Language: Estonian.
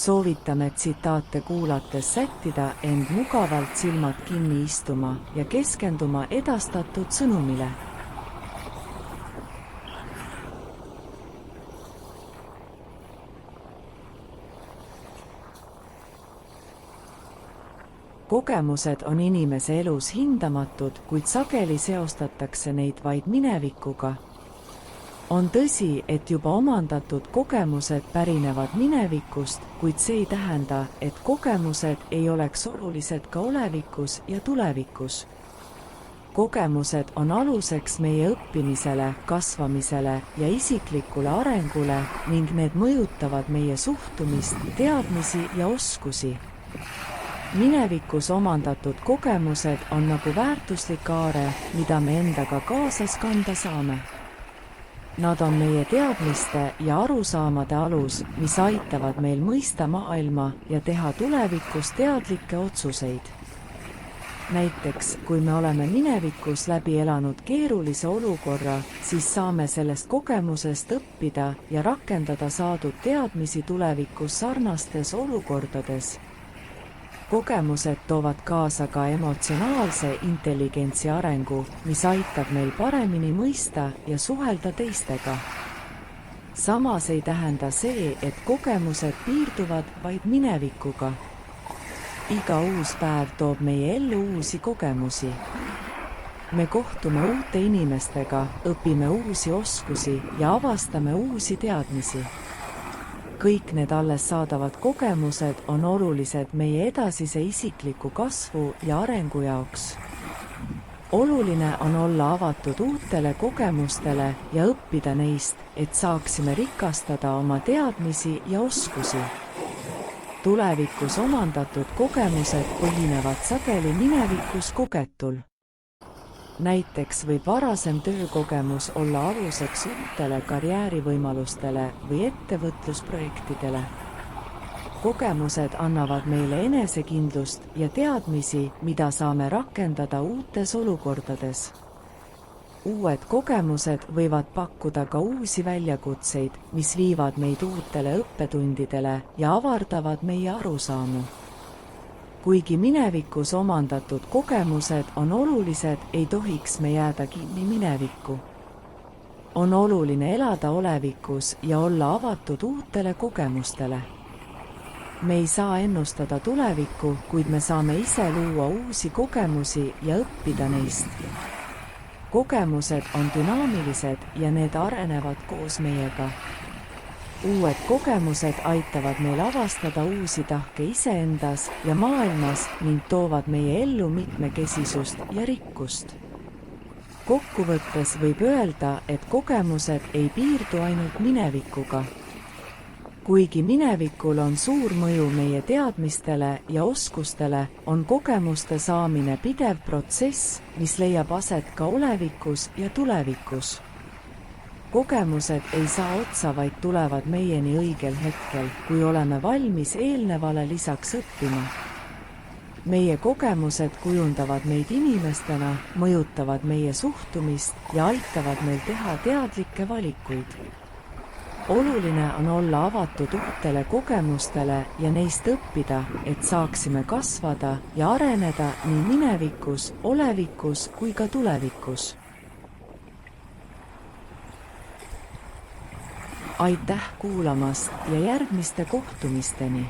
Soovitame tsitaate kuulates sättida end mugavalt silmad kinni istuma ja keskenduma edastatud sõnumile. Kogemused on inimese elus hindamatud, kuid sageli seostatakse neid vaid minevikuga. On tõsi, et juba omandatud kogemused pärinevad minevikust, kuid see ei tähenda, et kogemused ei oleks olulised ka olevikus ja tulevikus. Kogemused on aluseks meie õppimisele, kasvamisele ja isiklikule arengule ning need mõjutavad meie suhtumist, teadmisi ja oskusi. Minevikus omandatud kogemused on nagu väärtuslik aare, mida me endaga kaasas kanda saame. Nad on meie teadmiste ja arusaamade alus, mis aitavad meil mõista maailma ja teha tulevikus teadlikke otsuseid. Näiteks, kui me oleme minevikus läbi elanud keerulise olukorra, siis saame sellest kogemusest õppida ja rakendada saadud teadmisi tulevikus sarnastes olukordades. Kogemused toovad kaasa ka emotsionaalse intelligentsi arengu, mis aitab meil paremini mõista ja suhelda teistega. Samas ei tähenda see, et kogemused piirduvad vaid minevikuga. Iga uus päev toob meie ellu uusi kogemusi. Me kohtume uute inimestega, õpime uusi oskusi ja avastame uusi teadmisi. Kõik need alles saadavad kogemused on olulised meie edasise isikliku kasvu ja arengu jaoks. Oluline on olla avatud uutele kogemustele ja õppida neist, et saaksime rikastada oma teadmisi ja oskusi. Tulevikus omandatud kogemused põhinevad sageli minevikus kogetul. Näiteks võib varasem töökogemus olla aluseks uutele karjäärivõimalustele või ettevõtlusprojektidele. Kogemused annavad meile enesekindlust ja teadmisi, mida saame rakendada uutes olukordades. Uued kogemused võivad pakkuda ka uusi väljakutseid, mis viivad meid uutele õppetundidele ja avardavad meie arusaamu. Kuigi minevikus omandatud kogemused on olulised, ei tohiks me jääda kinni minevikku. On oluline elada olevikus ja olla avatud uutele kogemustele. Me ei saa ennustada tulevikku, kuid me saame ise luua uusi kogemusi ja õppida neist. Kogemused on dünaamilised ja need arenevad koos meiega. Uued kogemused aitavad meil avastada uusi tahke iseendas ja maailmas ning toovad meie ellu mitmekesisust ja rikkust. Kokkuvõttes võib öelda, et kogemused ei piirdu ainult minevikuga. Kuigi minevikul on suur mõju meie teadmistele ja oskustele, on kogemuste saamine pidev protsess, mis leiab aset ka olevikus ja tulevikus. Kogemused ei saa otsa, vaid tulevad meieni õigel hetkel, kui oleme valmis eelnevale lisaks õppima. Meie kogemused kujundavad meid inimestena, mõjutavad meie suhtumist ja aitavad meil teha teadlikke valikuid. Oluline on olla avatud uutele kogemustele ja neist õppida, et saaksime kasvada ja areneda nii minevikus, olevikus kui ka tulevikus. Aitäh kuulamast ja järgmiste kohtumisteni!